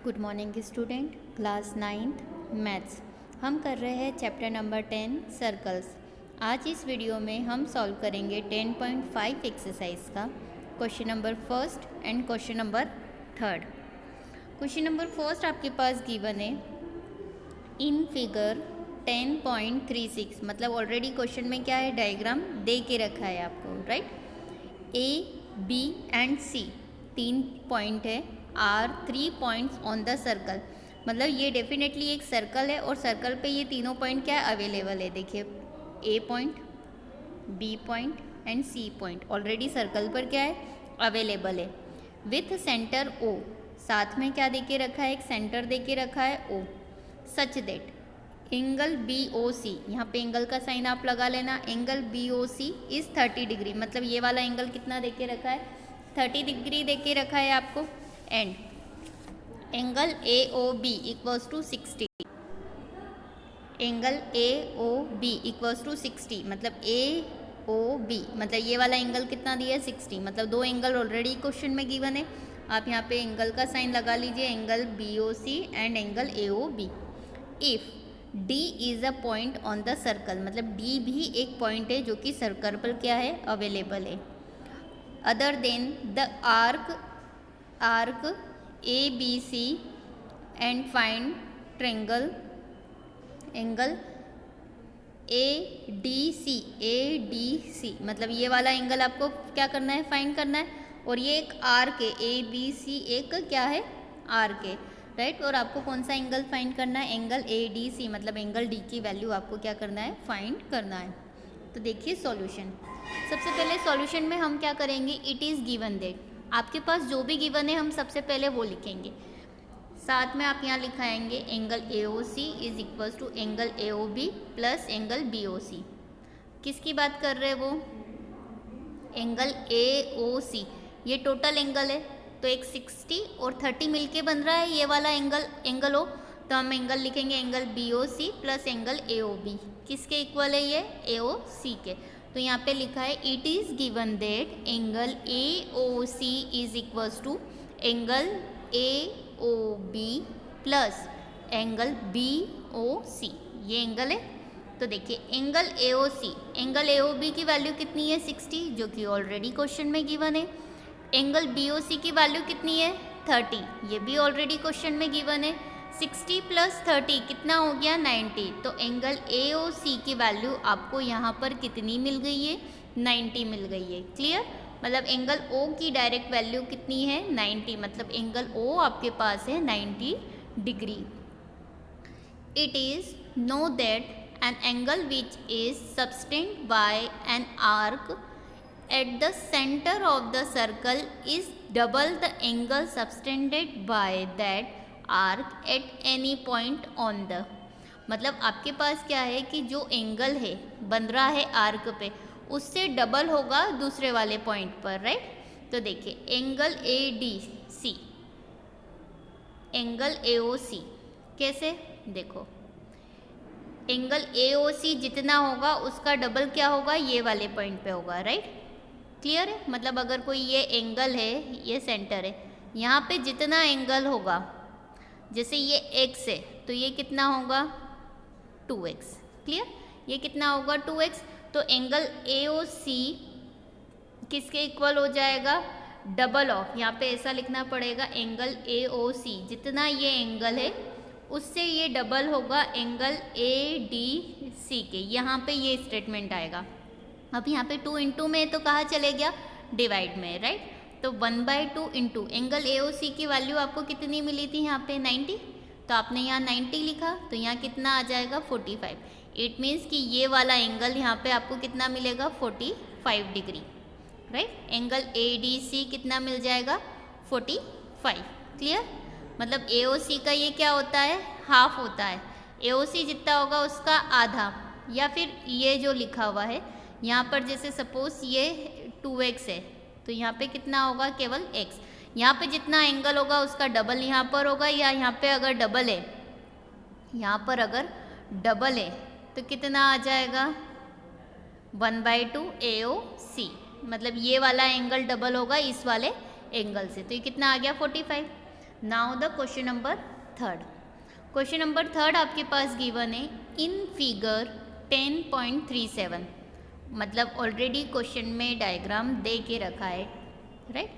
Good morning student, class 9th maths. हम कर रहे हैं चैप्टर नंबर 10 सर्कल्स। आज इस वीडियो में हम सॉल्व करेंगे 10.5 एक्सरसाइज का question number first and question number third. Question number first आपके पास गिवन है इन फिगर 10.36, मतलब ऑलरेडी क्वेश्चन में क्या है, डायग्राम दे के रखा है आपको, right. A B and C 3 point है, are 3 points on the circle, मतलब ये डेफिनेटली एक सर्कल है और सर्कल पे ये तीनों पॉइंट क्या है, अवेलेबल है। देखिए A point, B point and C point already circle पर क्या है, अवेलेबल है। विथ सेंटर ओ, साथ में क्या देके रखा है, एक सेंटर देके रखा है O, such that angle B O C, यहाँ पे एंगल का साइन आप लगा लेना, angle B O C is 30 degree, मतलब ये वाला एंगल कितना देके रखा है, 30 डिग्री देके रखा है आपको। And angle A O B equals to 60, angle A O B equals to 60, मतलब ए ओ बी, मतलब ये वाला एंगल कितना दिया है, 60, मतलब दो एंगल ऑलरेडी क्वेश्चन में गिवन है। आप यहाँ पे एंगल का साइन लगा लीजिए, angle B O C and angle A O B. If D is a point on the circle, मतलब D भी एक पॉइंट है जो कि सर्कल पर क्या है, अवेलेबल है। Other than the arc A B C and find triangle angle A D C, मतलब ये वाला एंगल आपको क्या करना है, फाइंड करना है। और ये एक आर्क है, ए बी सी एक क्या है, आर्क है, राइट। और आपको कौन सा एंगल फाइंड करना है, एंगल ए डी सी, मतलब एंगल डी की वैल्यू आपको क्या करना है, फाइंड करना है। तो देखिए सॉल्यूशन, सबसे पहले सॉल्यूशन में हम क्या करेंगे, इट इज़ गिवन दैट, आपके पास जो भी गिवन है हम सबसे पहले वो लिखेंगे। साथ में आप यहाँ लिखाएंगे angle A O C is equals to angle A O B plus angle B O C. किसकी बात कर रहे हैं वो, एंगल ए ओ सी, ये टोटल एंगल है, तो एक 60 और 30 मिलके बन रहा है ये वाला एंगल हो, तो हम एंगल लिखेंगे angle B O C plus angle A O B, किसके इक्वल है ये, ए ओ सी के। तो यहाँ पे लिखा है it is given that angle A O C is equals to angle A O B plus angle B O C, ये एंगल है। तो देखिए angle A O C, angle A O B की वैल्यू कितनी है, 60, जो कि ऑलरेडी क्वेश्चन में गिवन है। एंगल बी ओ सी की वैल्यू कितनी है, 30, ये भी ऑलरेडी क्वेश्चन में गिवन है। 60 प्लस 30 कितना हो गया, 90। तो एंगल ए ओ सी की वैल्यू आपको यहाँ पर कितनी मिल गई है, 90 मिल गई है। क्लियर, मतलब एंगल ओ की डायरेक्ट वैल्यू कितनी है, 90, मतलब एंगल ओ आपके पास है 90 degree. It is know that an angle which is subtended by an arc at the center of the circle is double the angle subtended by that arc at any point on the, मतलब आपके पास क्या है कि जो angle है बन रहा है आर्क पे, उससे डबल होगा दूसरे वाले पॉइंट पर, राइट। तो देखिए angle A D C, angle A O C, कैसे, देखो एंगल ए ओ सी जितना होगा उसका डबल क्या होगा, ये वाले पॉइंट पे होगा, राइट। क्लियर है, मतलब अगर कोई ये एंगल है, ये सेंटर है, यहाँ पे जितना एंगल होगा, जैसे ये x है तो ये कितना होगा 2x, क्लियर, ये कितना होगा 2x। तो एंगल ए ओ सी किसके इक्वल हो जाएगा, डबल ऑफ, यहाँ पे ऐसा लिखना पड़ेगा एंगल ए ओ सी, जितना ये एंगल है उससे ये डबल होगा एंगल ए डी सी के, यहाँ पे ये स्टेटमेंट आएगा। अब यहाँ पे 2 इंटू में तो कहाँ चले गया, डिवाइड में, राइट। तो 1/2 into angle A O C की वैल्यू आपको कितनी मिली थी यहाँ पे, 90, तो आपने यहाँ 90 लिखा, तो यहाँ कितना आ जाएगा 45। इट मीन्स कि ये वाला एंगल यहाँ पे आपको कितना मिलेगा, 45 degree, right. Angle A D C कितना मिल जाएगा, 45। क्लियर, मतलब ए ओ सी का ये क्या होता है, हाफ होता है, ए ओ सी जितना होगा उसका आधा, या फिर ये जो लिखा हुआ है यहाँ पर, जैसे सपोज ये 2x है तो यहाँ पे कितना होगा, केवल x, यहाँ पे जितना एंगल होगा उसका डबल यहाँ पर होगा, या यहाँ पे अगर डबल है, यहाँ पर अगर डबल है तो कितना आ जाएगा 1/2 ए ओ सी, मतलब ये वाला एंगल डबल होगा इस वाले एंगल से, तो ये कितना आ गया 45। Now the question number third. Question number third आपके पास गिवन है इन फिगर 10.37, मतलब ऑलरेडी क्वेश्चन में डायग्राम दे के रखा है, right.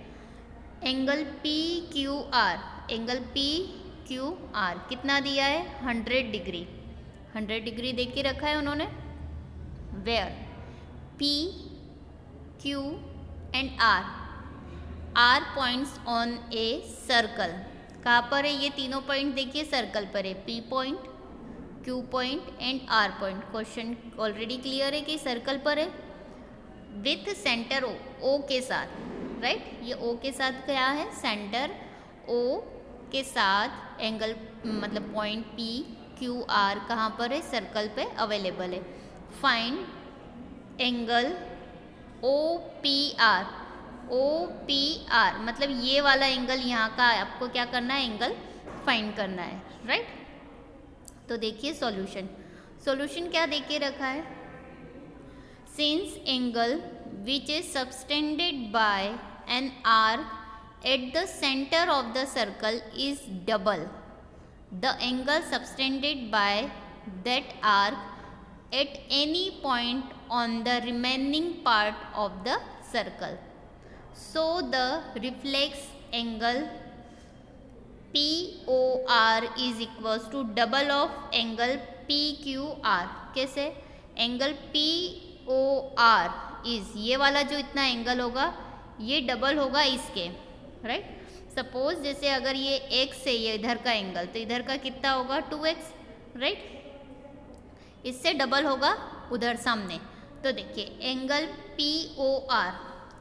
Angle P Q R, angle P Q R कितना दिया है 100 डिग्री, 100 डिग्री दे के रखा है उन्होंने। Where P Q and R are points on a circle, कहाँ पर है ये तीनों पॉइंट देखिए सर्कल पर है, P point, Q point and R point. Question already clear है कि सर्कल पर है, विथ सेंटर ओ के साथ, राइट। ये ओ के साथ क्या है, सेंटर ओ के साथ एंगल मतलब पॉइंट पी क्यू आर कहाँ पर है, सर्कल पे अवेलेबल है। Find angle O P R, O P R मतलब ये वाला एंगल यहाँ का आपको क्या करना है, एंगल फाइंड करना है, राइट। तो देखिए सॉल्यूशन, सॉल्यूशन क्या दे के रखा है, since angle which is subtended bye an arc at the centre of the circle is double the angle subtended by that arc at any point on the remaining part of the circle, so the reflex angle POR is equals to double of angle PQR। कैसे, angle POR is ये वाला जो इतना angle होगा ये double होगा इसके, right. Suppose जैसे अगर ये x है ये इधर का एंगल, तो इधर का कितना होगा 2x, राइट। इससे डबल होगा उधर सामने। तो देखिए एंगल POR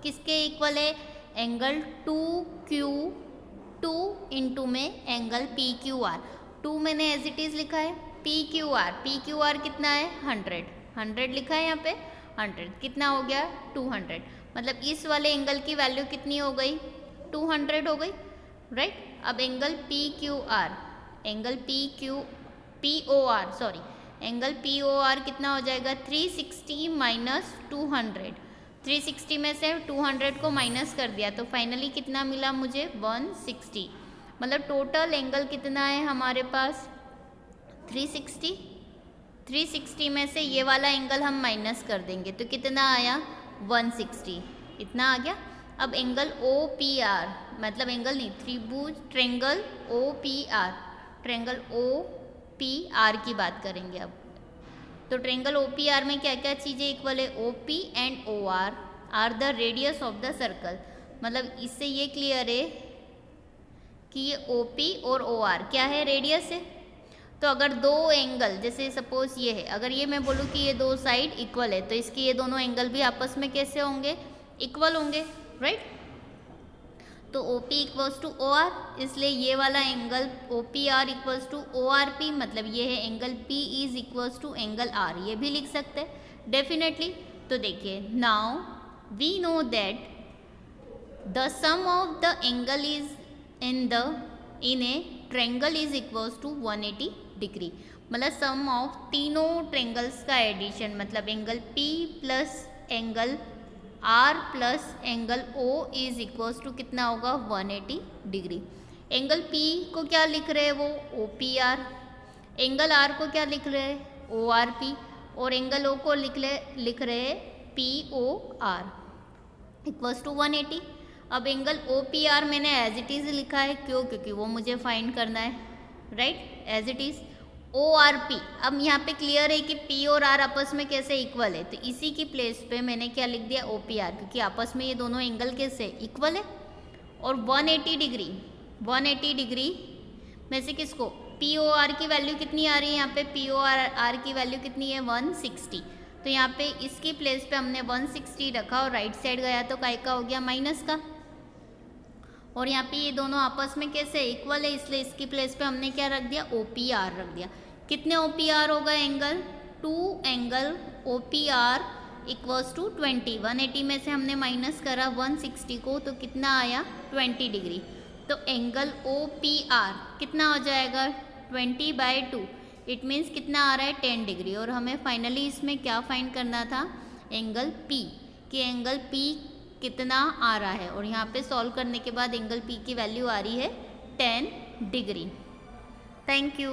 किसके इक्वल है, एंगल 2Q2 इंटू में एंगल PQR। 2 मैंने एज इट इज़ लिखा है, PQR कितना है 100, 100 लिखा है यहाँ पे, 100 कितना हो गया 200, मतलब इस वाले एंगल की वैल्यू कितनी हो गई 200 हो गई, राइट। अब angle PQR, angle POR sorry, angle POR कितना हो जाएगा 360 माइनस 200, 360 में से 200 को माइनस कर दिया तो फाइनली कितना मिला मुझे 160, मतलब टोटल एंगल कितना है हमारे पास 360, 360 में से ये वाला एंगल हम माइनस कर देंगे तो कितना आया 160, इतना आ गया। अब एंगल OPR मतलब एंगल नहीं, त्रिभुज ट्रेंगल OPR, ट्रेंगल OPR की बात करेंगे अब। तो ट्रेंगल OPR में क्या क्या चीज़ें इक्वल है, OP and OR are the radius of the circle, मतलब इससे ये क्लियर है कि ये OP और OR क्या है, रेडियस है। तो अगर दो एंगल जैसे सपोज ये है, अगर ये मैं बोलूँ कि ये दो साइड इक्वल है तो इसके ये दोनों एंगल भी आपस में कैसे होंगे, इक्वल होंगे, राइट। तो OP इक्वल्स टू OR, इसलिए ये वाला angle OPR equals to ORP, मतलब ये है angle P is equals to angle R, ये भी लिख सकते हैं डेफिनेटली। तो देखिए now we know that the sum of the angle is in a triangle is equals to 180 degree, मतलब सम ऑफ तीनों ट्रेंगल्स का एडिशन, मतलब angle P plus angle R plus angle O is equals to कितना होगा 180 degree. Angle P को क्या लिख रहे हैं वो OPR, एंगल R को क्या लिख रहे हैं ORP, और एंगल O को लिख रहे हैं POR इक्वल्स टू 180। अब एंगल OPR मैंने एज इट इज़ लिखा है, क्यों, क्योंकि वो मुझे फाइंड करना है, right, as it is. ORP अब यहाँ पे क्लियर है कि P और R आपस में कैसे इक्वल है, तो इसी की प्लेस पे मैंने क्या लिख दिया OPR, क्योंकि आपस में ये दोनों एंगल कैसे इक्वल है। और 180 डिग्री, 180 डिग्री में से किसको POR की वैल्यू कितनी आ रही है, यहाँ पे POR की वैल्यू कितनी है 160, तो यहाँ पे इसकी प्लेस पे हमने 160 रखा और राइट साइड गया तो काय का हो गया माइनस का, और यहाँ पे ये दोनों आपस में कैसे इक्वल है, इसलिए इसकी प्लेस पे हमने क्या रख दिया OPR रख दिया। कितने OPR होगा angle 2 angle OPR equals to 20, 180 में से हमने माइनस करा 160 को तो कितना आया 20 डिग्री, तो एंगल OPR कितना हो जाएगा 20/2, इट मीन्स कितना आ रहा है 10 डिग्री। और हमें फाइनली इसमें क्या फाइंड करना था, एंगल P, कि एंगल P कितना आ रहा है, और यहाँ पे सॉल्व करने के बाद एंगल P की वैल्यू आ रही है 10 डिग्री। Thank you.